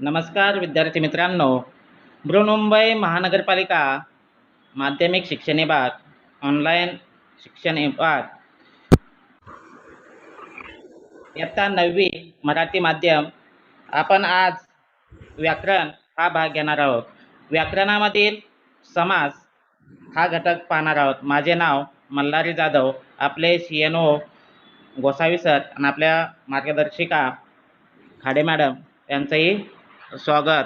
नमस्कार विद्यार्थी मित्रांनो. बृहन्मुंबई महानगरपालिका माध्यमिक शिक्षण विभाग ऑनलाईन शिक्षण विभाग इयत्ता 9वी मराठी माध्यम आपण आज व्याकरण हा भाग घेणार आहोत. व्याकरणामधील समास हा घटक पाहणार आहोत. माझे नाव मल्हारी जाधव, आपले CNO गोसावी सर आणि आपल्या मार्गदर्शिका खाडे मॅडम यांचंही स्वागत.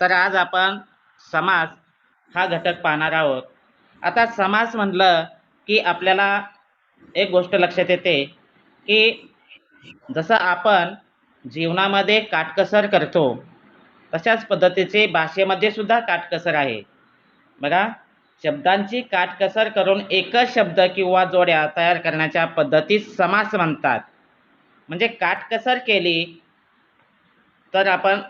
तर आज आपण समास हा घटक पाहणार आहोत. आता समास म्हटलं की आपल्याला एक गोष्ट लक्षात येते की जसं आपण जीवनामध्ये काटकसर करतो तशाच पद्धतीचे भाषेमध्ये सुद्धा काटकसर आहे. बघा, शब्दांची काटकसर करून एकच शब्द किंवा जोड्या तयार करण्याच्या पद्धतीस समास म्हणतात. म्हणजे काटकसर केली तर आपण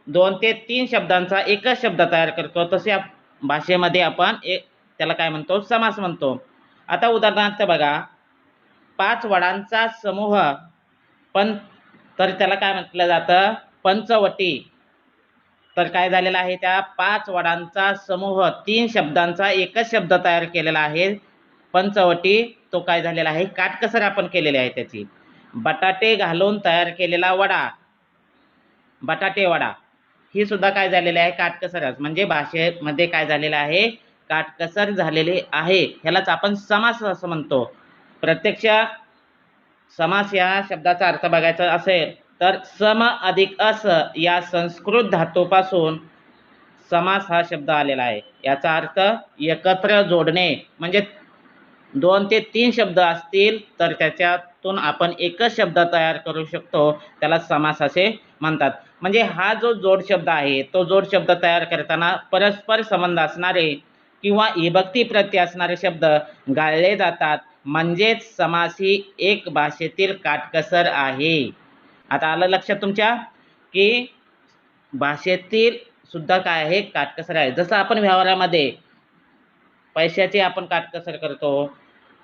2 ते 3 शब्दांचा एकच शब्द तयार करतो. तसे भाषेमध्ये आपण त्याला काय म्हणतो? समास म्हणतो. आता उदाहरणार्थ बघा, 5 वडांचा समूह पण तर त्याला काय म्हटलं जातं? पंचवटी. तर काय झालेलं आहे? त्या 5 वडांचा समूह 3 शब्दांचा एकच शब्द तयार केलेला आहे, पंचवटी. तो काय झालेला आहे? काटकसर आपण केलेली आहे त्याची. बटाटे घालून तयार केलेला वडा, बटाटे वडा, ही सुद्धा काय झालेली आहे? काटकसरच. म्हणजे भाषेमध्ये काय झालेलं आहे? काटकसर झालेले आहे. ह्यालाच आपण समास असं म्हणतो. प्रत्यक्ष समास या शब्दाचा अर्थ बघायचा असेल तर सम अधिक अस या संस्कृत धातूपासून समास हा शब्द आलेला आहे. याचा अर्थ एकत्र जोडणे. म्हणजे 2 ते 3 शब्द असतील तर त्याच्यातून आपण एकच शब्द तयार करू शकतो, त्याला समास असे म्हणतात. म्हणजे हा जो जोड शब्द आहे, तो जोड शब्द तयार करताना परस्पर संबंध असणारे किंवा विभक्ती प्रत्यय असणारे शब्द गाळले जातात. म्हणजेच समास ही एक भाषेतील काटकसर आहे. आता आलं लक्षात तुमच्या की भाषेतील सुद्धा काय आहे? काटकसर आहे. जसं आपण व्यवहारामध्ये पैशाची आपण काटकसर करतो,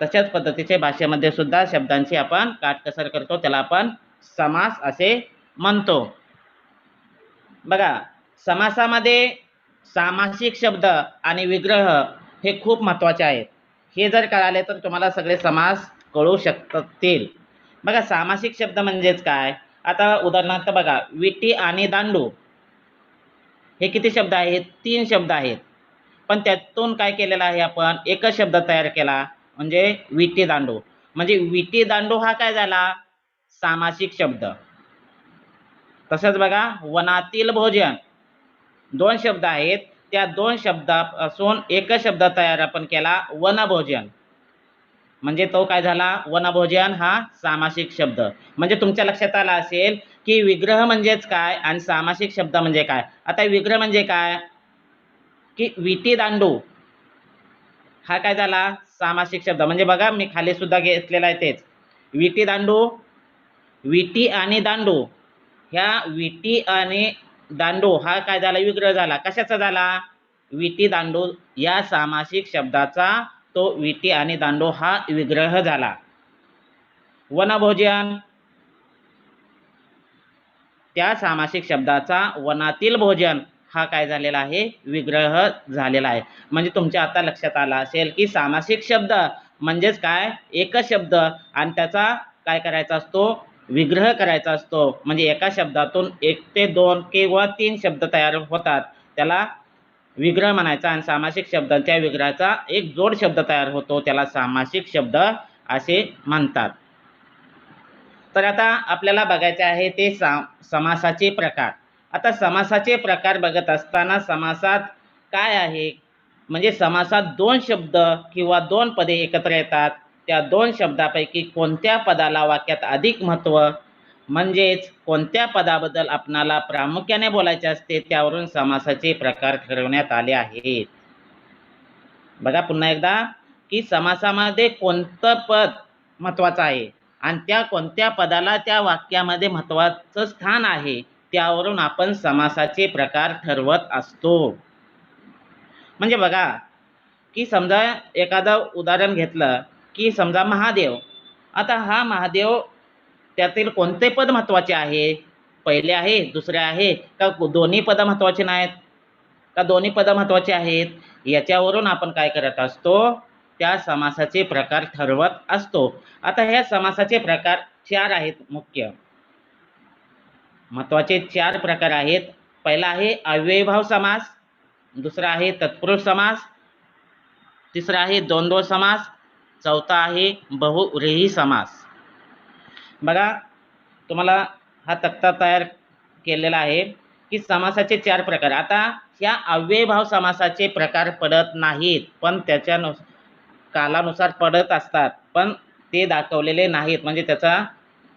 तशाच पद्धतीचे भाषेमध्ये सुद्धा शब्दांची आपण काटकसर करतो. त्याला आपण समास असे म्हणतो. बघा, समासामध्ये सामासिक शब्द आणि विग्रह हे खूप महत्त्वाचे आहेत. हे जर कळाले तर तुम्हाला सगळे समास कळू शकतील. बघा, सामासिक शब्द म्हणजेच काय? आता उदाहरणार्थ बघा, विटी आणि दांडू हे किती शब्द आहेत? 3 शब्द आहेत. पण त्यातून काय केलेलं आहे? आपण एकच शब्द तयार केला, म्हणजे विटी दांडू. म्हणजे विटी दांडू हा काय झाला? सामासिक शब्द. तसंच बघा, वनातील भोजन 2 शब्द आहेत. त्या 2 शब्दापासून एकच शब्द तयार आपण केला, वनभोजन. म्हणजे तो काय झाला? वनभोजन हा सामासिक शब्द. म्हणजे तुमच्या लक्षात आलं असेल की विग्रह म्हणजेच काय आणि सामासिक शब्द म्हणजे काय. आता विग्रह म्हणजे काय? की विटी दांडू हा काय झाला? सामासिक शब्द. म्हणजे बघा, मी खाली सुद्धा घेतलेला आहे तेच. विटी दांडू, विटी आणि दांडू, ह्या विटी आणि दांडू हा काय झाला? विग्रह झाला. कशाचा झाला? विटी दांडू या सामासिक शब्दाचा तो विटी आणि दांडू हा विग्रह झाला. वनभोजन, त्या सामासिक शब्दाचा वनातील भोजन हा काय झालेला आहे? विग्रह झालेला आहे. म्हणजे तुमच्या आता लक्षात आलं असेल की सामासिक शब्द म्हणजेच काय? एकच शब्द आणि त्याचा काय करायचा असतो? विग्रह करायचा असतो. म्हणजे एका शब्दातून 1 ते 2 किंवा 3 शब्द तयार होतात, त्याला विग्रह म्हणायचा. आणि सामासिक शब्दांच्या विग्रहाचा एक जोड शब्द तयार होतो, त्याला सामासिक शब्द असे म्हणतात. तर आता आपल्याला बघायचे आहे ते समासाचे प्रकार. आता समासाचे प्रकार बघत असताना समासात काय आहे? म्हणजे समासात 2 शब्द किंवा 2 पदे एकत्र येतात. त्या 2 शब्दापैकी कोणत्या पदाला वाक्यात अधिक महत्त्व, म्हणजेच कोणत्या पदाबद्दल आपणाला प्रामुख्याने बोलायचे असते, त्यावरून समासाचे प्रकार ठरवण्यात आले आहेत. बघा पुन्हा एकदा, की समासामध्ये कोणतं पद महत्त्वाचं आहे आणि त्या कोणत्या पदाला त्या वाक्यामध्ये महत्त्वाचं स्थान आहे, त्यावरून आपण समासाचे प्रकार ठरवत असतो. म्हणजे बघा, की समजा एखादं उदाहरण घेतलं की समजा महादेव. आता हा महादेव, त्यातील कोणते पद महत्त्वाचे आहे? पहिले आहे, दुसरे आहे, का दोन्ही पद महत्वाचे नाहीत, का दोन्ही पद महत्वाचे आहेत, याच्यावरून आपण काय करत असतो, त्या समासाचे प्रकार ठरवत असतो. आता ह्या समासाचे प्रकार 4 आहेत मुख्य. महत्वाचे 4 प्रकार आहेत. पहिला आहे अव्ययीभाव समास, दुसरा आहे तत्पुरुष समास, तिसरा आहे द्वंद्व समास, चौथा आहे बहुव्रीही समास. बघा, तुम्हाला हा तक्ता तयार केलेला आहे की समासाचे 4 प्रकार. आता ह्या अव्ययीभाव समासाचे प्रकार पडत नाहीत, पण त्याच्या कालानुसार पडत असतात, पण ते दाखवलेले नाहीत. म्हणजे त्याचा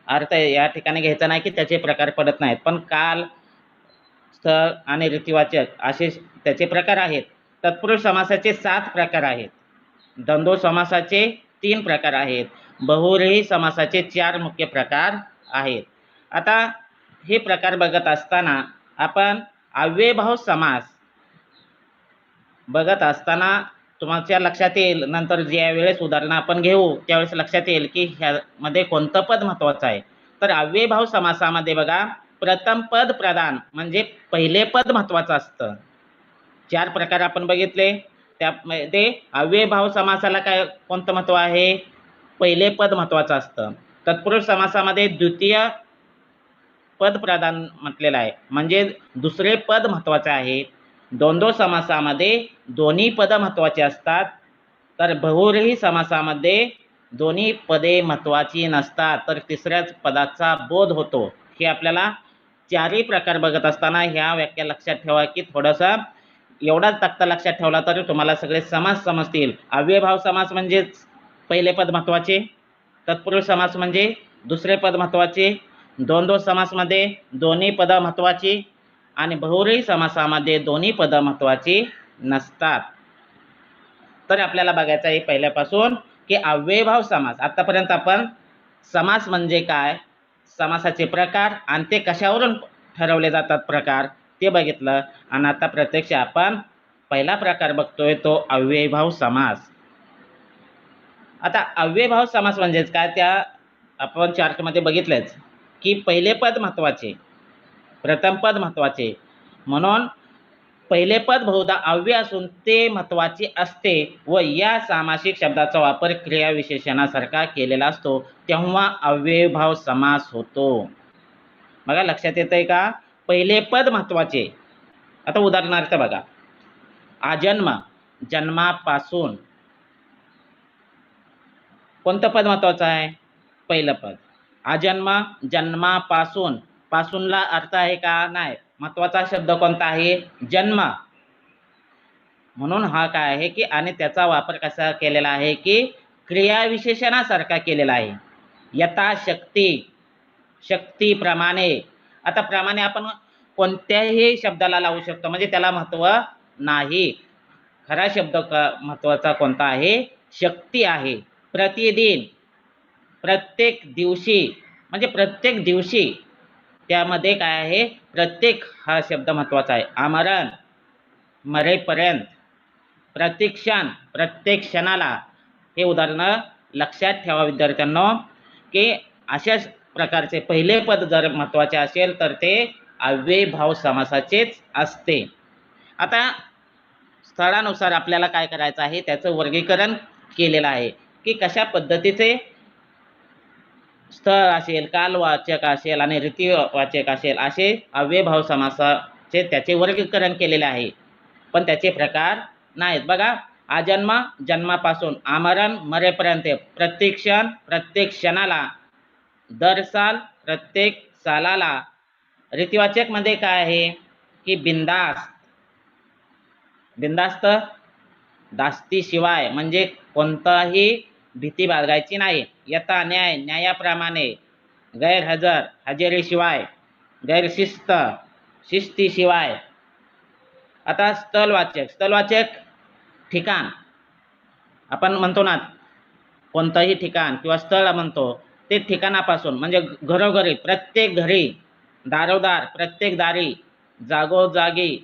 अर्थ या ठिकाणी घ्यायचा नाही की त्याचे प्रकार पडत नाहीत, पण काल, स्थळ आणि रीतिवाचक असे त्याचे प्रकार आहेत. तत्पुरुष समासाचे 7 प्रकार आहेत, द्वंद्व समासाचे 3 प्रकार आहेत, बहुव्रीही समासाचे 4 मुख्य प्रकार आहेत. आता हे प्रकार बघत असताना आपण अव्ययीभाव समास बघत असताना तुमच्या लक्षात येईल, नंतर ज्या वेळेस उदाहरणं आपण घेऊ त्यावेळेस लक्षात येईल की ह्यामध्ये कोणतं पद महत्वाचं आहे. तर अव्ययीभाव समासामध्ये बघा, प्रथम पद प्रधान म्हणजे पहिले पद महत्वाचं असतं. 4 प्रकार आपण बघितले, त्यामध्ये अव्ययीभाव समासाला काय कोणतं महत्व आहे, पहिले पद महत्वाचं असतं. तत्पुरुष समासामध्ये द्वितीय पद प्रधान म्हटलेलं आहे, म्हणजे दुसरे पद महत्वाचे आहे. द्वंद्व समासामध्ये दोन्ही पद महत्वाचे असतात. तर बहुव्रीही समासामध्ये दोन्ही पदे महत्वाची नसतात, तर तिसऱ्याच पदाचा बोध होतो. हे आपल्याला 4ही प्रकार बघत असताना ह्या व्याख्या लक्षात ठेवा की थोडासा एवढाच तक्ता लक्षात ठेवला तर तुम्हाला सगळे समास समजतील. अव्ययीभाव समास म्हणजे पहिले पद महत्वाचे, तत्पुरुष समास म्हणजे दुसरे पद महत्वाचे, द्वंद्व समासमध्ये दोन्ही पद महत्वाची आणि बहुव्रीही समासामध्ये दोन्ही पद महत्वाची नसतात. तर आपल्याला बघायचं आहे पहिल्यापासून की अव्ययीभाव समास. आतापर्यंत आपण समास म्हणजे काय, समासाचे प्रकार आणि ते कशावरून ठरवले जातात प्रकार ते बघितलं. आणि आता प्रत्यक्ष आपण पहिला प्रकार बघतोय तो अव्ययीभाव समास. आता अव्ययीभाव समास म्हणजेच काय, त्या आपण चार्टमध्ये बघितलंच की पहिले पद महत्वाचे, प्रथम पद महत्वाचे, म्हणून पहिले पद बहुधा अव्यय असून ते महत्वाचे असते व या सामासिक शब्दाचा वापर क्रियाविशेषणासारखा केलेला असतो, तेव्हा अव्ययीभाव समास होतो. बघा, लक्षात येतंय का, पहिले पद महत्वाचे. आता उदाहरणार्थ बघा, आजन्म, जन्मापासून, कोणतं पद महत्वाचं आहे, पहिलं पद. आजन्म, जन्मापासून, पासूनला अर्थ आहे का, नाही. महत्वाचा शब्द कोणता आहे, जन्म. म्हणून हा काय आहे की, आणि त्याचा वापर कसा केलेला आहे की क्रियाविशेषणासारखा केलेला आहे. यथाशक्ती, शक्तीप्रमाणे. आता प्रमाणे आपण कोणत्याही शब्दाला लावू शकतो, म्हणजे त्याला महत्व नाही. खरा शब्द महत्वाचा कोणता आहे, शक्ती आहे. प्रतिदिन, प्रत्येक दिवशी, म्हणजे प्रत्येक दिवशी, त्यामध्ये काय आहे, प्रत्येक हा शब्द महत्वाचा आहे. आमरण, मरेपर्यंत. प्रतिक्षण, प्रत्येक क्षणाला. हे उदाहरणं लक्षात ठेवा विद्यार्थ्यांनो की अशा प्रकारचे पहिले पद जर महत्वाचे असेल तर ते अव्ययीभाव समासाचेच असते. आता स्थळानुसार आपल्याला काय करायचं आहे, त्याचं वर्गीकरण केलेलं आहे की कशा पद्धतीचे स्थळ असेल, कालवाचक असेल आणि रीतिवाचक असेल, असे अव्ययीभाव समासाचे त्याचे वर्गीकरण केलेले आहे, पण त्याचे प्रकार नाहीत. बघा, आजन्म, जन्मापासून, आमरण, मरेपर्यंत, प्रतिक्षण, प्रत्येक क्षणाला, दर साल, प्रत्येक सालाला. रीतिवाचक मध्ये काय आहे की बिनधास्त, बिनधास्त, धास्तीशिवाय, म्हणजे कोणताही भीती बाळगायची नाही. यथा, न्याय, न्यायाप्रमाणे. गैरहजर, हजेरीशिवाय. गैरशिस्त, शिस्तीशिवाय. आता स्थलवाचक, स्थलवाचक ठिकाण, आपण म्हणतो ना कोणतंही ठिकाण किंवा स्थळ म्हणतो, ते ठिकाणापासून म्हणजे घरोघरी, प्रत्येक घरी, दारोदार, प्रत्येक दारी, जागोजागी,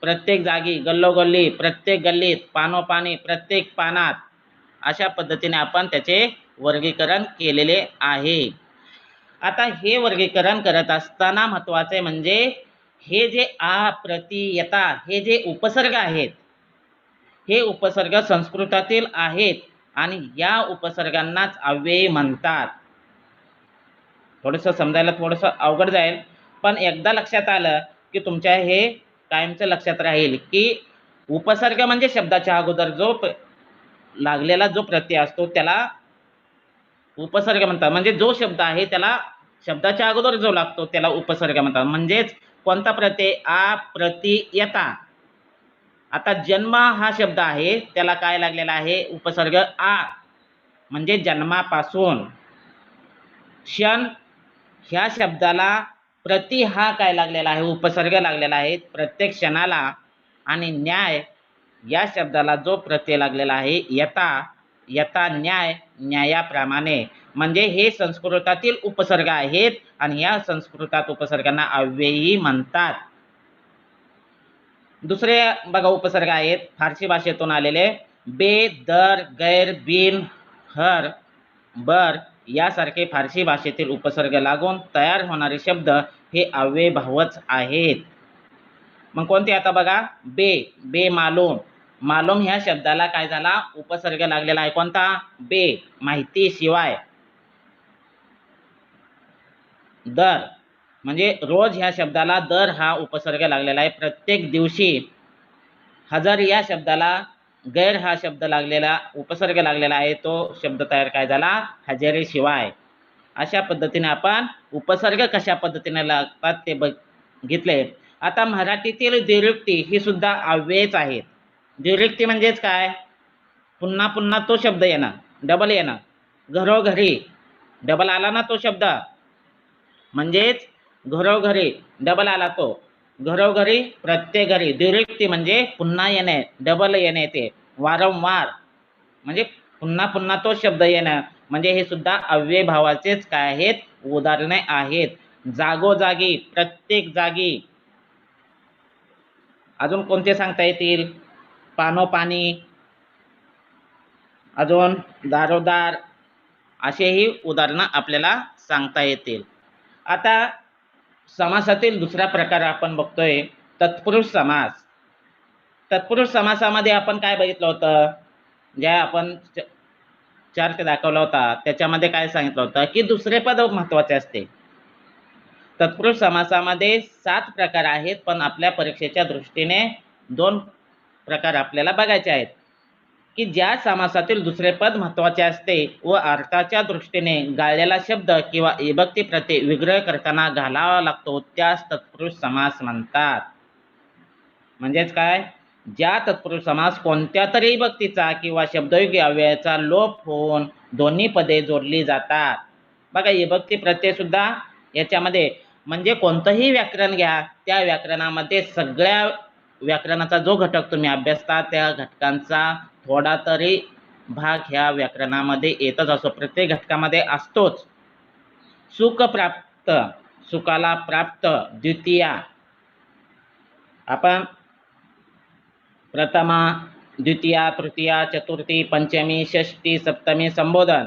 प्रत्येक जागी, गल्लोगल्ली, प्रत्येक गल्लीत, पानोपानी, प्रत्येक पानात. अशा पद्धतीने आपण त्याचे वर्गीकरण केलेले आहे. आता हे वर्गीकरण करत असताना महत्वाचे म्हणजे हे जे आ, प्रति, यथा हे जे उपसर्ग आहेत, हे उपसर्ग संस्कृतातील आहेत आणि या उपसर्गांनाच अव्ययी म्हणतात. थोडंसं समजायला थोडंसं अवघड जाईल, पण एकदा लक्षात आलं की तुमच्या हे कायमचं लक्षात राहील की उपसर्ग म्हणजे शब्दाच्या अगोदर जो लागलेला जो प्रत्यय असतो त्याला उपसर्ग म्हणतात. म्हणजे जो शब्द आहे त्याला शब्दाच्या अगोदर जो लागतो त्याला उपसर्ग म्हणतात. म्हणजेच कोणता प्रत्यय? आ, प्रति, यथा. आता जन्म हा शब्द आहे त्याला काय लागलेला आहे? उपसर्ग आ, म्हणजे जन्मापासून. क्षण ह्या शब्दाला प्रति हा काय लागलेला आहे? उपसर्ग लागलेला आहे प्रत्येक क्षणाला. आणि न्याय या शब्दाला जो प्रत्यय लागलेला आहे यथा, यथा न्याय, न्यायाप्रमाणे. म्हणजे हे संस्कृतातील उपसर्ग आहेत आणि या संस्कृतात उपसर्गांना अव्ययी म्हणतात. दुसरे बघा उपसर्ग आहेत फारसी भाषेतून आलेले. बे, दर, गैर, बिन, हर, बर यासारखे फारसी भाषेतील उपसर्ग लागून तयार होणारे शब्द हे अव्ययभावच आहेत. मग कोणते? आता बघा बे, बे मालूम. मालूम ह्या शब्दाला काय झाला? उपसर्ग लागलेला आहे. कोणता? बे, माहिती शिवाय. दर म्हणजे रोज ह्या शब्दाला दर हा उपसर्ग लागलेला आहे प्रत्येक दिवशी. हजार या शब्दाला गैर हा शब्द लागलेला, उपसर्ग लागलेला आहे. तो शब्द तयार काय झाला? हजेरीशिवाय. अशा पद्धतीने आपण उपसर्ग कशा पद्धतीने लागतात ते बघितले. आता मराठीतील द्विरुक्ती ही सुद्धा अव्ययच आहेत. द्विरुक्ती म्हणजेच काय? पुन्हा पुन्हा तो शब्द येणं, डबल येणं. घरोघरी डबल आला ना तो शब्द, म्हणजेच घरोघरी डबल आला तो. घरोघरी, प्रत्येक घरी. द्विरुक्ती म्हणजे पुन्हा येणे, डबल येणे. ते वारंवार म्हणजे पुन्हा पुन्हा तो शब्द येणं. म्हणजे हे सुद्धा अव्ययभावाचेच काय आहेत? उदाहरणे आहेत. जागोजागी, प्रत्येक जागी. अजून कोणते सांगता येतील? पानोपानी, अजून दारोदार, असेही उदाहरणं आपल्याला सांगता येतील. आता समासातील दुसरा प्रकार आपण बघतोय तत्पुरुष समास. तत्पुरुष समासामध्ये आपण काय बघितलं होतं? ज्या आपण चार्ट दाखवला होता त्याच्यामध्ये काय सांगितलं होतं की दुसरे पद महत्वाचे असते. तत्पुरुष समासामध्ये 7 प्रकार आहेत, पण आपल्या परीक्षेच्या दृष्टीने 2 प्रकार आपल्याला बघायचे आहेत. की ज्या समासातील दुसरे पद महत्वाचे असते व अर्थाच्या दृष्टीने गाळलेला शब्द किंवा विभक्ती प्रत्यय विग्रह करताना घालावा लागतो त्यास तत्पुरुष समास म्हणतात. म्हणजेच काय? ज्या तत्पुरुष समास कोणत्या तरी विभक्तीचा किंवा शब्दयोगी अव्ययाचा लोप होऊन दोन्ही पदे जोडली जातात. बघा विभक्ती प्रत्यय सुद्धा याच्यामध्ये, म्हणजे कोणतंही व्याकरण घ्या, त्या व्याकरणामध्ये सगळ्या व्याकरणाचा जो घटक तुम्ही अभ्यासता त्या घटकांचा थोडा तरी भाग ह्या व्याकरणामध्ये येतच असतो. प्रत्येक घटकामध्ये असतोच. सुख प्राप्त, सुखाला प्राप्त. द्वितीया, आपण प्रथमा, द्वितीया, तृतीया, चतुर्थी, पंचमी, षष्टी, सप्तमी, संबोधन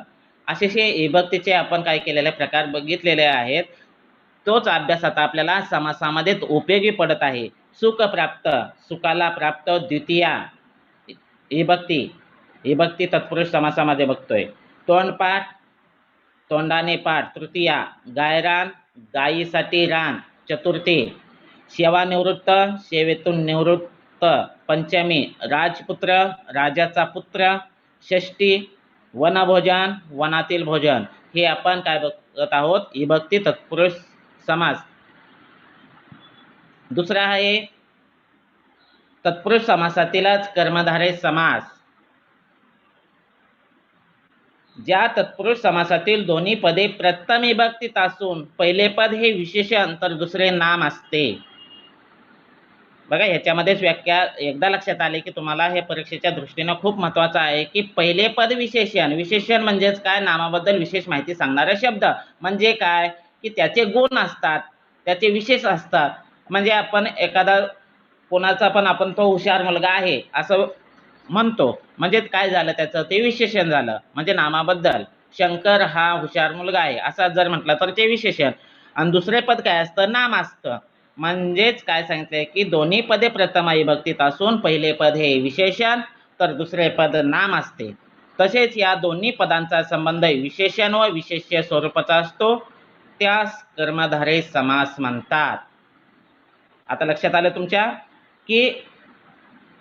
असे विभक्तीचे आपण काय केलेले प्रकार बघितलेले आहेत. तोच अभ्यास आता आपल्याला समासामध्ये उपयोगी पडत आहे. सुख प्राप्त, सुखाला प्राप्त. द्वितीया विभक्ती, विभक्ती तत्पुरुष समासामध्ये बघतोय. तोंडपाठ, तोंडाने पाठ. तृतीया गायरान, गायीसाठी रान. चतुर्थी सेवानिवृत्त, सेवेतून निवृत्त. पंचमी राजपुत्र, राजाचा पुत्र. षष्टी वनभोजन, वनातील भोजन. हे आपण काय बघत आहोत? विभक्ती तत्पुरुष समास. दुसरा आहे तत्पुरुष समासातीलच कर्मधारय समास. ज्या तत्पुरुष समासातील दोन्ही पदे प्रथम विभक्तीत असून पहिले पद हे विशेषण तर दुसरे नाम असते. बघा ह्याच्यामध्येच व्याख्या एकदा लक्षात आले की तुम्हाला हे परीक्षेच्या दृष्टीने खूप महत्वाचं आहे की पहिले पद विशेषण. विशेषण म्हणजेच काय? नामाबद्दल विशेष माहिती सांगणारा शब्द. म्हणजे काय? की त्याचे गुण असतात, त्याचे विशेष असतात. म्हणजे आपण एखादा कोणाचा पण आपण तो हुशार मुलगा आहे असं म्हणतो, म्हणजे काय झालं? त्याचं ते विशेषण झालं, म्हणजे नामाबद्दल. शंकर हा हुशार मुलगा आहे असा जर म्हटलं तर ते विशेषण. आणि दुसरे पद काय असतं, नाम असतं. म्हणजेच काय सांगितलंय की दोन्ही पदे प्रथमा विभक्तीत असून पहिले पद हे विशेषण तर दुसरे पद नाम असते. तसेच या दोन्ही पदांचा संबंध विशेषण व विशेष्य स्वरूपाचा असतो, त्यास कर्मधारय समास म्हणतात. आता लक्षात आलं तुमच्या की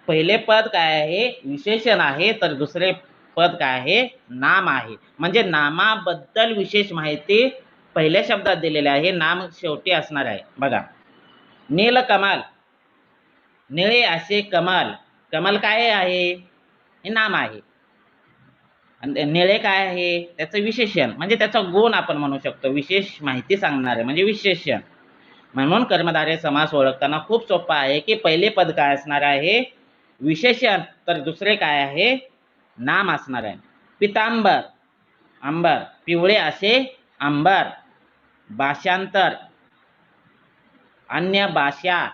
पहिले पद काय आहे, विशेषण आहे, तर दुसरे पद काय आहे, नाम आहे. म्हणजे नामाबद्दल विशेष माहिती पहिल्या शब्दात दिलेली आहे, नाम शेवटी असणार आहे. बघा, नील कमल, निळे असे कमल. कमल काय आहे, हे नाम आहे. आणि निळे काय आहे, त्याचं विशेषण म्हणजे त्याचा गुण आपण म्हणू शकतो, विशेष माहिती सांगणारे म्हणजे विशेषण. म्हणून कर्मधारय समास ओळखताना खूप सोपा आहे की पहिले पद काय असणार आहे, विशेषण, तर दुसरे काय आहे, नाम असणार आहे. पितांबर, अंबर, पिवळे असे अंबर. भाषांतर, अन्य भाषा,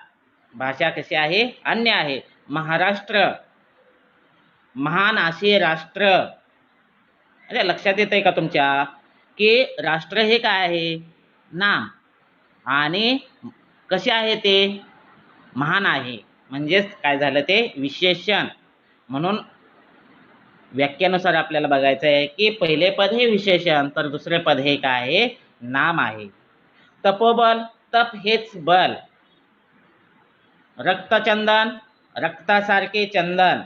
भाषा कशी आहे, अन्य आहे. महाराष्ट्र, महान असे राष्ट्र. म्हणजे लक्षात येतंय का तुमच्या की राष्ट्र हे काय आहे, नाम, आणि कसे आहे ते, महान आहे. म्हणजेच काय झालं ते विशेषण. म्हणून व्याख्यानुसार आपल्याला बघायचं आहे की पहिले पद हे विशेषण तर दुसरे पद हे काय आहे, नाम आहे. तपोबल, तप हेच बल. रक्तचंदन, रक्तासारखे चंदन.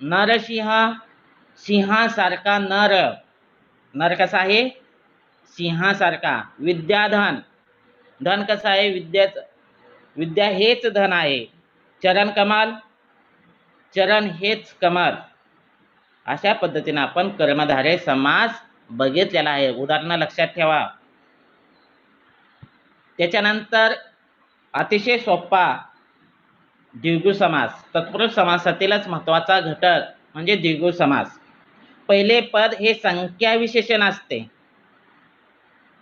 नरसिंह, सिंहासारखा नर. नर कसा आहे, सिंहासारखा. विद्याधन, धन कसं आहे, विद्या हेच धन आहे. चरण कमल, चरण हेच कमल. अशा पद्धतीने आपण कर्मधारय समास बघितलेला आहे. उदाहरण लक्षात ठेवा. त्याच्यानंतर अतिशय सोपा द्विगु समास. तत्पुरुष समासातीलच महत्वाचा घटक म्हणजे द्विगु समास. पहिले पद हे संख्या विशेषण असते.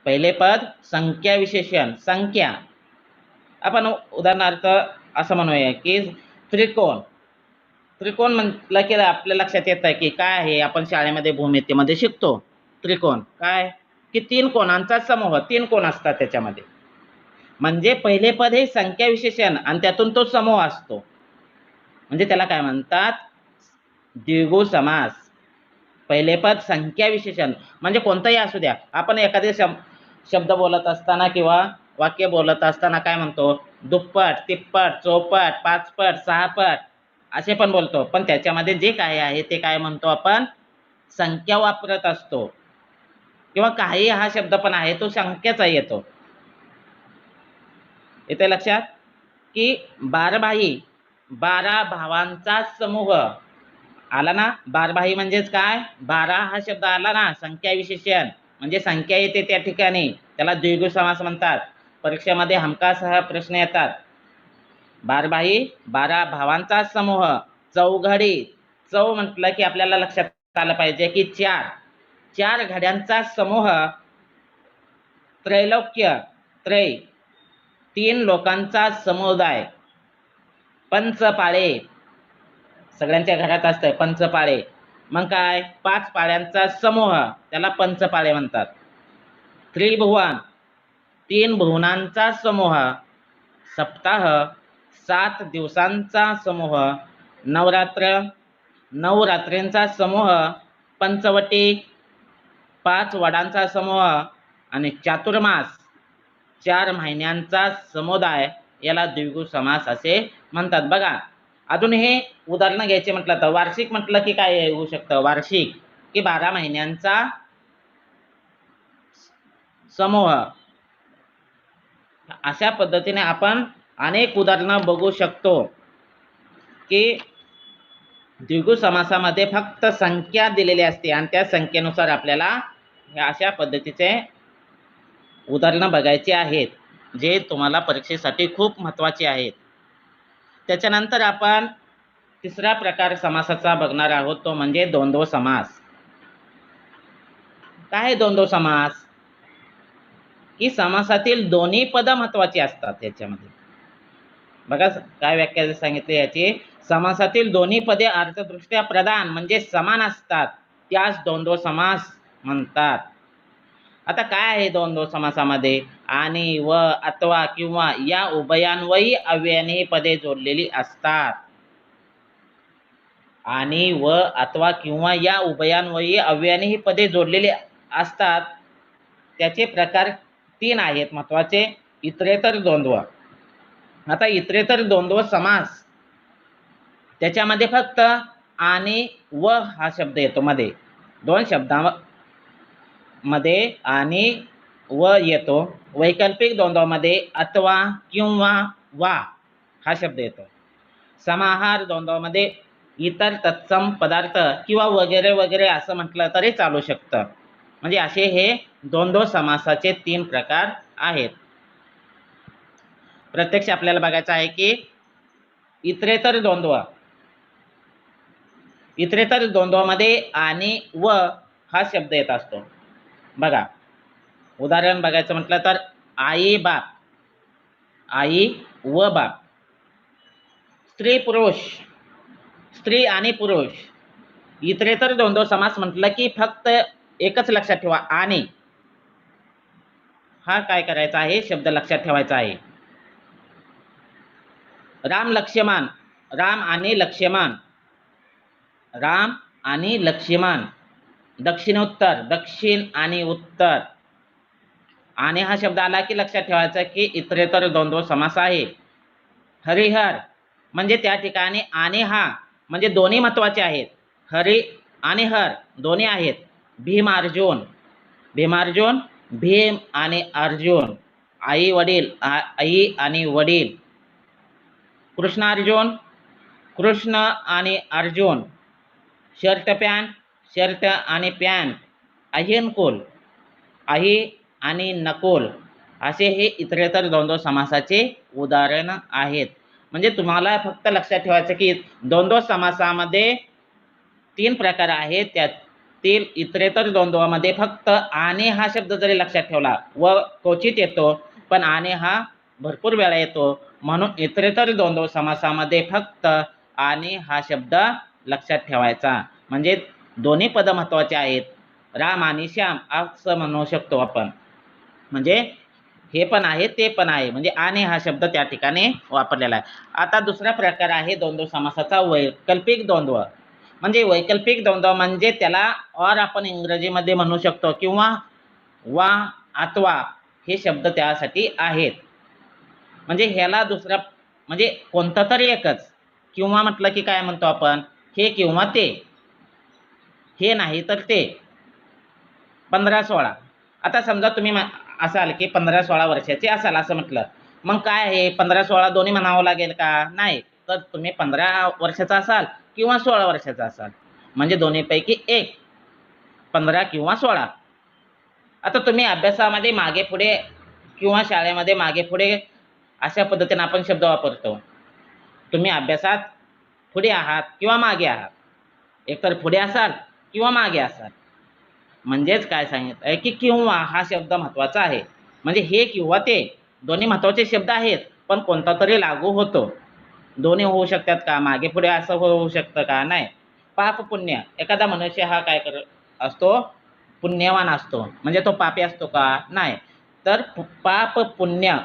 पहिले पद संख्या विशेषण, संख्या. आपण उदाहरणार्थ असं म्हणूया की त्रिकोण. त्रिकोण म्हटलं की आपल्या लक्षात येत आहे की काय आहे, आपण शाळेमध्ये भूमितीमध्ये शिकतो. त्रिकोण काय की तीन कोणांचा समूह, तीन कोण असतात त्याच्यामध्ये. म्हणजे पहिले पद हे संख्या विशेषण आणि त्यातून तो समूह असतो, म्हणजे त्याला काय म्हणतात, द्विगु समास. पहिले पद संख्या विशेषण म्हणजे कोणताही असू द्या. आपण एखादे शब्द बोलत असताना किंवा वाक्य बोलत असताना काय म्हणतो, दुप्पट, तिप्पट, चौपट, पाचपट, सहापट असे पण बोलतो. पण त्याच्यामध्ये जे काय आहे ते काय म्हणतो आपण, संख्या वापरत असतो. किंवा काही हा शब्द पण आहे तो संख्याचा येतो. येते लक्षात की बारभाई, 12 भावांचा समूह. आला ना, बारभाई म्हणजेच काय, 12 हा शब्द आला ना, संख्या विशेषण म्हणजे संख्या येते त्या ठिकाणी, त्याला द्विगु समास म्हणतात. परीक्षेमध्ये हमखास हा प्रश्न येतात. बारभाई, 12 भावांचा समूह. चौघडी, चौ म्हटलं की आपल्याला लक्षात आलं पाहिजे की चार घड्यांचा समूह. त्रैलोक्य, त्रय, 3 लोकांचा समुदाय. पंचपाळे, सगळ्यांच्या घरात असतंय पंचपाळे. मग काय, 5 पाळ्यांचा समूह, त्याला पंचपाळे म्हणतात. त्रिभुवन, 3 भुवनांचा समूह. सप्ताह, 7 दिवसांचा समूह. नवरात्र, 9 रात्रींचा समूह. पंचवटी, 5 वडांचा समूह. आणि चातुर्मास, 4 महिन्यांचा समुदाय, याला द्विगु समास असे म्हणतात. बघा, अजून हे उदाहरण घ्यायचे म्हटलं तर वार्षिक म्हटलं की काय होऊ शकतं, वार्षिक की 12 महिन्यांचा समूह. अशा पद्धतीने आपण अनेक उदाहरणं बघू शकतो की द्विगु समासामध्ये फक्त संख्या दिलेली असते आणि त्या संख्येनुसार आपल्याला ह्या अशा पद्धतीचे उदाहरणं बघायची आहेत, जे तुम्हाला परीक्षेसाठी खूप महत्त्वाचे आहेत. त्याच्यानंतर आपण तिसरा प्रकार समासाचा बघणार आहोत, तो म्हणजे द्वंद्व समास. काय द्वंद्व समास, की समासातील दोन्ही पद महत्वाची असतात याच्यामध्ये. बघा काय व्याख्या सांगितली याची, समासातील दोन्ही पदे अर्थदृष्ट्या प्रधान म्हणजे समान असतात, त्यास द्वंद्व समास म्हणतात. आता काय आहे द्वंद्व समासामध्ये? आणि, व, अथवा, किंवा या उभयान्वयी अव्ययाने पदे जोडलेली असतात. आणि, व, अथवा, किंवा या उभयान्वयी अव्ययाने ही पदे जोडलेली असतात. त्याचे प्रकार 3 आहेत महत्वाचे. इतरेतर द्वंद्व. आता इतरेतर द्वंद्व समास त्याच्यामध्ये फक्त आणि, व हा शब्द येतो मध्ये. 2 शब्दामध्ये आणि, व येतो. वैकल्पिक द्वंद्वामध्ये अथवा, किंवा, वा हा शब्द येतो. समाहार द्वंद्वामध्ये इतर तत्सम पदार्थ किंवा वगैरे वगैरे असं म्हटलं तरी चालू शकतं. म्हणजे असे हे द्वंद्व समासाचे 3 प्रकार आहेत. प्रत्यक्ष आपल्याला बघायचं आहे की इतरेतर द्वंद्वामध्ये आणि, व हा शब्द येत असतो. बघा, उदाहरण बघायचं म्हटलं तर आई बाप, आई व बाप. स्त्री पुरुष, स्त्री आणि पुरुष. इतरेतर द्वंद्व समास म्हटलं की फक्त एकच लक्षात ठेवा, आणि हा काय करायचा आहे शब्द लक्षात ठेवायचा आहे. राम लक्ष्मण, राम आणि लक्ष्मण, राम आणि लक्ष्मण. दक्षिणोत्तर, दक्षिण आणि उत्तर. आणि हा शब्द आला की लक्षात ठेवायचा की इतरेतर द्वंद्व समास आहे. हरिहर म्हणजे त्या ठिकाणी आणि हा म्हणजे दोन्ही महत्वाचे आहेत. हरी आणि हर दोन्ही आहेत. भीम अर्जुन, भीमार्जुन, भीम आणि अर्जुन. आई वडील, आई आणि वडील. कृष्णार्जुन, कृष्ण आणि अर्जुन. शर्ट पॅन्ट, शर्ट आणि पॅन्ट. अहिनकुल, अहि आणि नकुल. असे हे इतरेतर द्वंद्व समासाचे उदाहरण आहेत. म्हणजे तुम्हाला फक्त लक्षात ठेवायचं की द्वंद्व समासामध्ये 3 प्रकार आहेत. त्यातील इतरेतर द्वंद्वामध्ये फक्त आणि हा शब्द जरी लक्षात ठेवला, व क्वचित येतो, पण आणि हा भरपूर वेळा येतो. म्हणून इतरेतर द्वंद्व समासामध्ये फक्त आणि हा शब्द लक्षात ठेवायचा. म्हणजे दोन्ही पद महत्वाचे आहेत. राम आणि श्याम असं म्हणू शकतो आपण. म्हणजे हे पण आहे ते पण आहे, म्हणजे आणि हा शब्द त्या ठिकाणी वापरलेला आहे. आता दुसरा प्रकार आहे द्वंद्व समासाचा वैकल्पिक द्वंद्व. म्हणजे वैकल्पिक द्वंद्व म्हणजे त्याला और आपण इंग्रजीमध्ये म्हणू शकतो, किंवा, वा, अथवा हे शब्द त्यासाठी आहेत. म्हणजे ह्याला दुसरा म्हणजे कोणता तरी एकच. किंवा म्हटलं की काय म्हणतो आपण, हे किंवा ते, हे नाही तर ते. 15-16. आता समजा तुम्ही असाल की 15-16 वर्षाचे असाल असं म्हटलं, मग काय आहे 15-16 दोन्ही म्हणावं लागेल का? नाही. तर तुम्ही 15 वर्षाचा असाल किंवा 16 वर्षाचा असाल, म्हणजे दोन्हीपैकी एक, 15 किंवा 16. आता तुम्ही अभ्यासामध्ये मागे पुढे किंवा शाळेमध्ये मागे पुढे अशा पद्धतीने आपण शब्द वापरतो. तुम्ही अभ्यासात पुढे आहात किंवा मागे आहात. एकतर पुढे असाल किंवा मागे असाल. म्हणजेच काय सांगितलंय की किंवा हा शब्द महत्वाचा आहे. म्हणजे हे किंवा ते दोन्ही महत्वाचे शब्द आहेत, पण कोणता तरी लागू होतो. दोन्ही होऊ शकतात का? मागे पुढे असं होऊ शकतं का? नाही. पाप पुण्य, एखादा मनुष्य हा काय करत असतो? पुण्यवान असतो. म्हणजे तो पापी असतो का? नाही. तर पाप पुण्य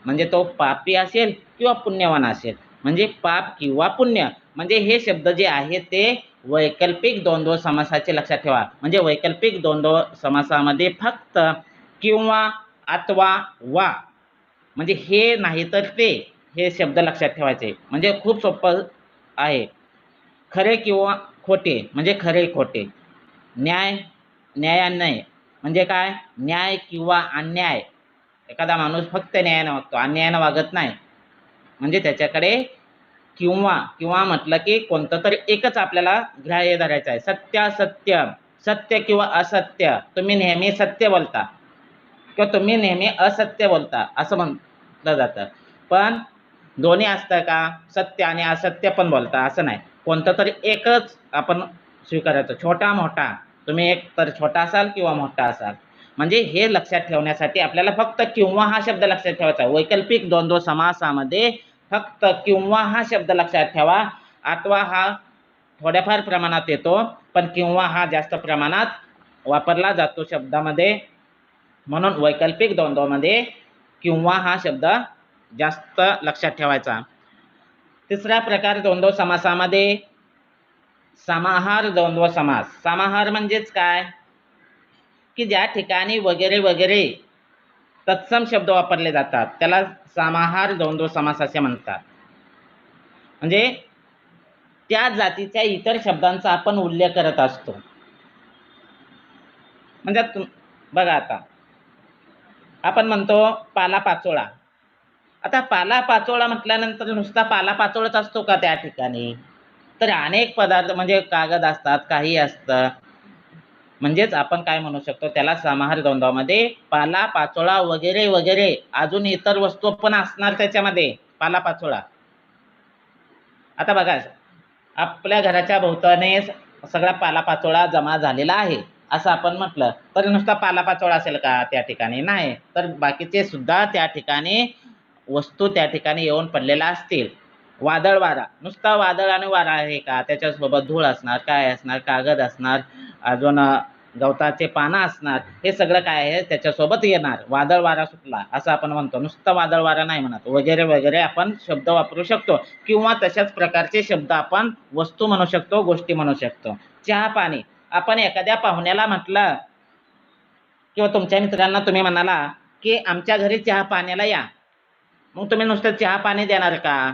म्हणजे तो पापी असेल किंवा पुण्यवान असेल. म्हणजे पाप किंवा पुण्य, म्हणजे हे शब्द जे आहेत ते वैकल्पिक द्वंद्व समासाचे लक्षात ठेवा. म्हणजे वैकल्पिक द्वंद्व समासामध्ये फक्त किंवा, अथवा, वा म्हणजे हे नाही तर ते हे शब्द लक्षात ठेवायचे. म्हणजे खूप सोपं आहे. खरे किंवा खोटे म्हणजे खरे खोटे. न्याय, न्यायान्याय म्हणजे काय? न्याय किंवा अन्याय. एखादा माणूस फक्त न्यायानं वागतो, अन्यायानं वागत नाही, म्हणजे त्याच्याकडे किंवा, किंवा म्हटलं की कोणतं तरी एकच आपल्याला ग्राह्य धरायचं आहे. सत्य असत्य, सत्य किंवा असत्य. तुम्ही नेहमी सत्य बोलता किंवा तुम्ही नेहमी असत्य बोलता असं म्हटलं जातं. पण दोन्ही असतं का? सत्य आणि असत्य पण बोलता असं नाही. कोणतं तरी एकच आपण स्वीकारायचं. छोटा मोठा, तुम्ही एक तर छोटा असाल किंवा मोठा असाल. म्हणजे हे लक्षात ठेवण्यासाठी आपल्याला फक्त किंवा हा शब्द लक्षात ठेवायचा. वैकल्पिक द्वंद्व समासामध्ये फक्त किंवा हा शब्द लक्षात ठेवा. अथवा हा थोड्याफार प्रमाणात येतो, पण किंवा हा जास्त प्रमाणात वापरला जातो शब्दामध्ये, म्हणून वैकल्पिक द्वंद्वामध्ये किंवा हा शब्द जास्त लक्षात ठेवायचा. तिसरा प्रकार द्वंद्व समासामध्ये समाहार द्वंद्व समास. समाहार म्हणजेच काय की ज्या ठिकाणी वगैरे वगैरे तत्सम शब्द वापरले जातात त्याला समाहार द्वंद्व समास असे म्हणतात. म्हणजे त्या जातीच्या इतर शब्दांचा आपण उल्लेख करत असतो. म्हणजे बघा आता आपण म्हणतो पाला पाचोळा. आता पाला पाचोळा म्हटल्यानंतर नुसता पाला पाचोळाच असतो का त्या ठिकाणी? तर अनेक पदार्थ म्हणजे कागद असतात, काही असतं. म्हणजेच आपण काय म्हणू शकतो त्याला समाहार द्वंद्वामध्ये पाला पाचोळा वगैरे वगैरे अजून इतर वस्तू पण असणार त्याच्यामध्ये पाला पाचोळा. आता बघा आपल्या घराच्या भोवताने सगळा पाला पाचोळा जमा झालेला आहे असं आपण म्हटलं तर नुसता पाला पाचोळा असेल का त्या ठिकाणी? नाही, तर बाकीचे सुद्धा त्या ठिकाणी वस्तू त्या ठिकाणी येऊन पडलेल्या असतील. वादळ वारा, नुसता वादळ आणि वारा आहे का? त्याच्यासोबत धूळ असणार, काय असणार, कागद असणार, अजून गवताचे पानं असणार, हे सगळं काय आहे त्याच्यासोबत येणार. वादळ वारा सुटला असं आपण म्हणतो, नुसतं वादळ वारा नाही म्हणत, वगैरे वगैरे आपण शब्द वापरू शकतो. किंवा तशाच प्रकारचे शब्द आपण वस्तू म्हणू शकतो, गोष्टी म्हणू शकतो. चहा पाणी, आपण एखाद्या पाहुण्याला म्हटलं किंवा तुमच्या मित्रांना तुम्ही म्हणाला की आमच्या घरी चहा पाण्याला या, मग तुम्ही नुसतं चहा पाणी देणार का?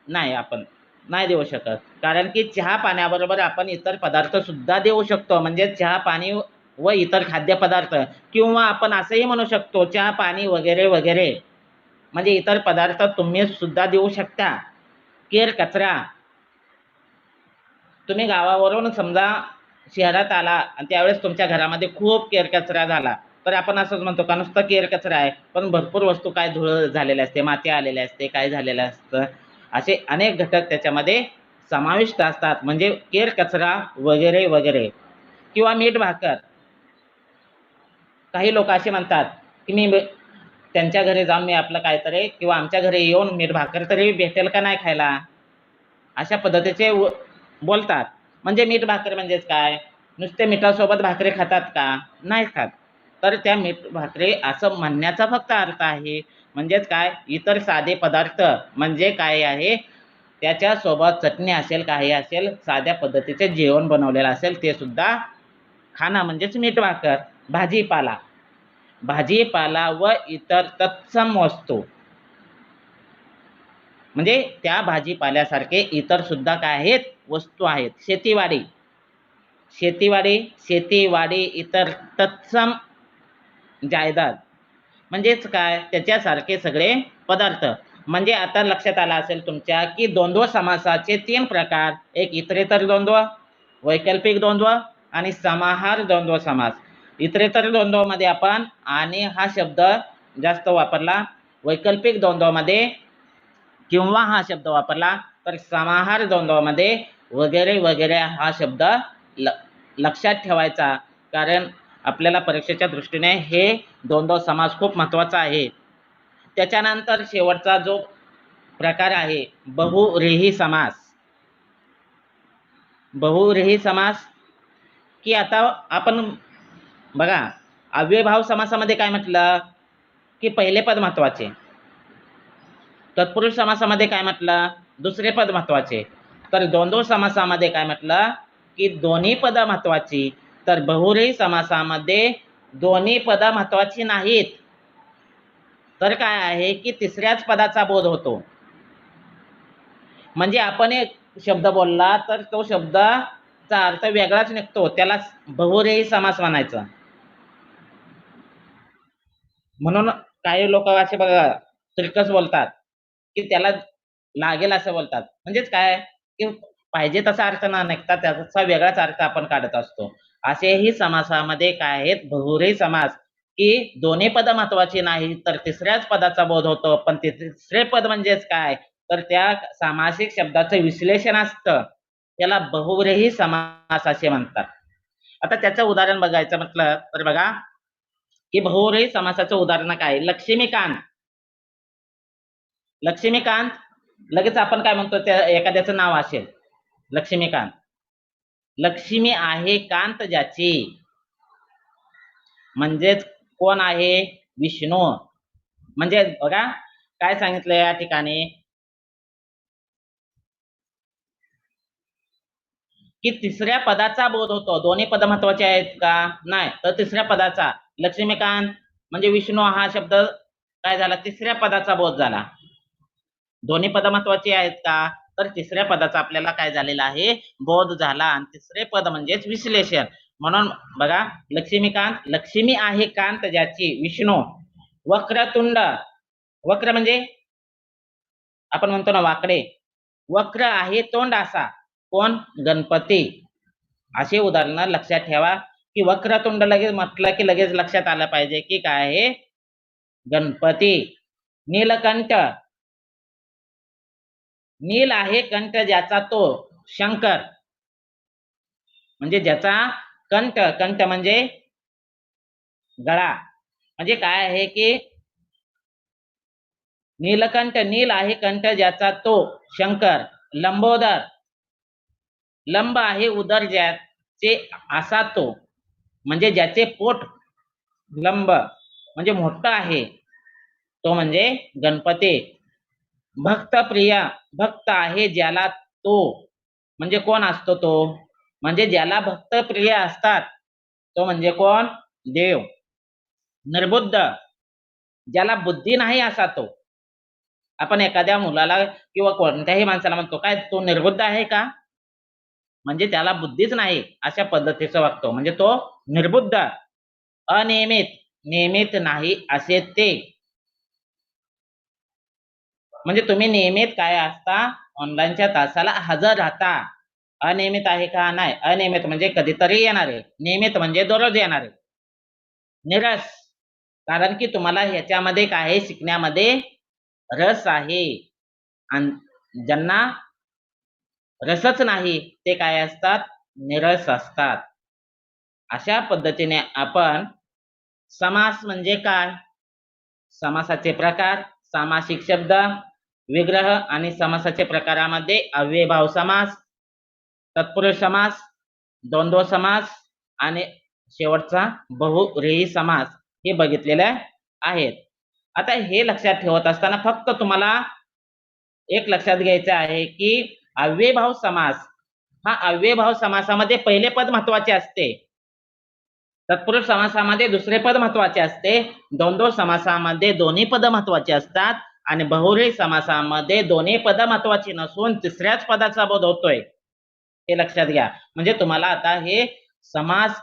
नाही, आपण नाही देऊ शकत. कारण की चहा पाण्याबरोबर आपण इतर पदार्थ सुद्धा देऊ शकतो. म्हणजे चहा पाणी व इतर खाद्यपदार्थ, किंवा आपण असंही म्हणू शकतो चहा पाणी वगैरे वगैरे म्हणजे इतर पदार्थ तुम्ही सुद्धा देऊ शकता. केर कचरा, तुम्ही गावावरून समजा शहरात आला आणि त्यावेळेस तुमच्या घरामध्ये खूप केर कचरा झाला, तर आपण असंच म्हणतो का नुसतं केर कचरा आहे, पण भरपूर वस्तू काय धूळ झालेल्या असते, माती आलेल्या असते, काय झालेलं असतं, असे अनेक घटक त्याच्यामध्ये समाविष्ट असतात. म्हणजे केर कचरा वगैरे वगैरे. किंवा मीठ भाकर, काही लोक असे म्हणतात की मी त्यांच्या घरी जाऊन मी आपलं काहीतरी किंवा आमच्या घरी येऊन मीठ भाकर तरी भेटेल का नाही खायला, अशा पद्धतीचे बोलतात. म्हणजे मीठ भाकर म्हणजेच काय? नुसते मिठासोबत भाकरी खातात का? नाही खात. तर त्या मीठ भाकरी असं म्हणण्याचा फक्त अर्थ आहे. म्हणजेच काय, इतर साधे पदार्थ म्हणजे काय आहे, त्याच्यासोबत चटणी असेल, काही असेल, साध्या पद्धतीचे जेवण बनवलेलं असेल ते सुद्धा खाणं म्हणजेच मीठ भाकर. भाजीपाला, भाजीपाला व इतर तत्सम वस्तू म्हणजे त्या भाजीपाल्यासारखे इतर सुद्धा काय आहेत, वस्तू आहेत. शेतीवाडी, शेतीवाडी, शेतीवाडी इतर तत्सम जायदाद म्हणजेच काय, त्याच्यासारखे सगळे पदार्थ. म्हणजे आता लक्षात आलं असेल तुमच्या की द्वंद्व समासाचे 3 प्रकार, एक इतरेतर द्वंद्व, वैकल्पिक द्वंद्व आणि समाहार द्वंद्व समास. इतरेतर द्वंद्वामध्ये आपण आणि हा शब्द जास्त वापरला, वैकल्पिक द्वंद्वामध्ये किंवा हा शब्द वापरला, तर समाहार द्वंद्वामध्ये वगैरे वगैरे हा शब्द लक्षात ठेवायचा. कारण आपल्याला परीक्षेच्या दृष्टीने हे द्वंद्व समास खूप महत्त्वाचा आहे. त्याच्यानंतर शेवटचा जो प्रकार आहे बहुव्रीही समास. बहुव्रीही समास की आता आपण बघा अव्ययभाव समासामध्ये काय म्हटलं की पहिले पद महत्वाचे, तत्पुरुष समासामध्ये काय म्हटलं, दुसरे पद महत्वाचे. तर द्वंद्व समासामध्ये काय म्हटलं की दोन्ही पद महत्वाची. तर बहुव्रीही समासामध्ये दोन्ही पद महत्वाची नाहीत, तर काय आहे की तिसऱ्याच पदाचा बोध होतो. म्हणजे आपण एक शब्द बोलला तर तो शब्दाचा अर्थ वेगळाच निघतो, त्याला बहुव्रीही समास म्हणायचं. म्हणून काही लोक असे बघा तिरकस बोलतात की त्याला लागेल असं बोलतात. म्हणजेच काय की पाहिजे तसा अर्थ न निघता त्याचा वेगळाच अर्थ आपण काढत असतो. असेही समासामध्ये काय आहेत बहुव्रीही समास की दोन्ही पद महत्वाची नाही, तर तिसऱ्याच पदाचा बोध होतो. पण ते तिसरे पद म्हणजेच काय, तर त्या सामासिक शब्दाचं विश्लेषण असतं, त्याला बहुव्रीही समास असे म्हणतात. आता त्याचं उदाहरण बघायचं म्हटलं तर बघा की बहुव्रीही समासाचं उदाहरण काय, लक्ष्मीकांत. लक्ष्मीकांत लगेच आपण काय म्हणतो, त्या एखाद्याचं नाव असेल लक्ष्मीकांत, लक्ष्मी आहे कांत ज्याची. म्हणजेच कोण आहे? विष्णू. म्हणजे बघा काय सांगितलं या ठिकाणी की तिसऱ्या पदाचा बोध होतो. दोन्ही पद महत्वाचे आहेत का? नाही. तर तिसऱ्या पदाचा लक्ष्मीकांत म्हणजे विष्णू हा शब्द काय झाला? तिसऱ्या पदाचा बोध झाला. दोन्ही पद महत्वाची आहेत का? तर तिसऱ्या पदाचा आपल्याला काय झालेला आहे? बोध झाला. आणि तिसरे पद म्हणजेच विश्लेषण. म्हणून बघा लक्ष्मीकांत, लक्ष्मी आहे कांत ज्याची, विष्णू. वक्रतुंड, वक्र म्हणजे आपण म्हणतो ना वाकडे, वक्र आहे तोंड असा, कोण? गणपती. असे उदाहरण लक्षात ठेवा की वक्रतुंड लगेच म्हटलं की लगेच लक्षात आलं पाहिजे की काय आहे? गणपती. नीलकंठ, नील आहे कंठ ज्याचा तो, शंकर. म्हणजे ज्याचा कंठ, कंठ म्हणजे गळा. म्हणजे काय आहे की नीलकंठ, नील आहे कंठ ज्याचा तो, शंकर. लंबोदर, लंब आहे उदर ज्याचे असा तो, म्हणजे ज्याचे पोट लंब म्हणजे मोठं आहे, तो म्हणजे गणपती. भक्त प्रिय, भक्त आहे ज्याला तो, म्हणजे कोण असतो तो? म्हणजे ज्याला भक्त प्रिय असतात, तो म्हणजे कोण? देव. निर्बुद्ध, ज्याला बुद्धी नाही असा तो. आपण एखाद्या मुलाला किंवा कोणत्याही माणसाला म्हणतो काय तो निर्बुद्ध आहे का? म्हणजे त्याला बुद्धीच नाही अशा पद्धतीचं वागतो, म्हणजे तो निर्बुद्ध. अनियमित, नियमित नाही असे ते. म्हणजे तुम्ही नियमित काय असता? ऑनलाईनच्या तासाला हजर राहता. अनियमित आहे का? नाही. अनियमित म्हणजे कधीतरी येणारे, नियमित म्हणजे दररोज येणारे. निरस, कारण की तुम्हाला ह्याच्यामध्ये काय आहे? शिकण्यामध्ये रस आहे. आणि ज्यांना रसच नाही ते काय असतात? निरस असतात. अशा पद्धतीने आपण समास म्हणजे काय? समासाचे प्रकार, सामासिक शब्द, विग्रह आणि समासाचे प्रकारामध्ये अव्ययभाव समास, तत्पुरुष समास, द्वंद्व समास आणि शेवटचा बहुव्रीही समास हे बघितलेले आहेत. आता हे लक्षात ठेवत असताना फक्त तुम्हाला एक लक्षात घ्यायचं आहे की अव्ययभाव समास हा अव्ययभाव समासामध्ये पहिले पद महत्वाचे असते, तत्पुरुष समासामध्ये दुसरे पद महत्वाचे असते, द्वंद्व समासामध्ये दोन्ही पद महत्वाचे असतात आणि बहुव्रीही समासामध्ये दोन्ही पद महत्वाची नसून तिसऱ्याच पदाचा बोध होतोय, हे लक्षात घ्या. म्हणजे तुम्हाला आता हे समास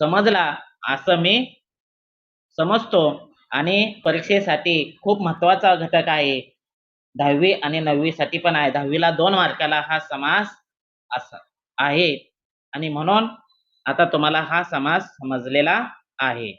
समजला असं मी समजतो आणि परीक्षेसाठी खूप महत्वाचा घटक आहे. 10वी आणि 9वी साठी पण आहे. 10वीला 2 मार्काला हा समास असा आहे आणि म्हणून आता तुम्हाला हा समास समजलेला आहे.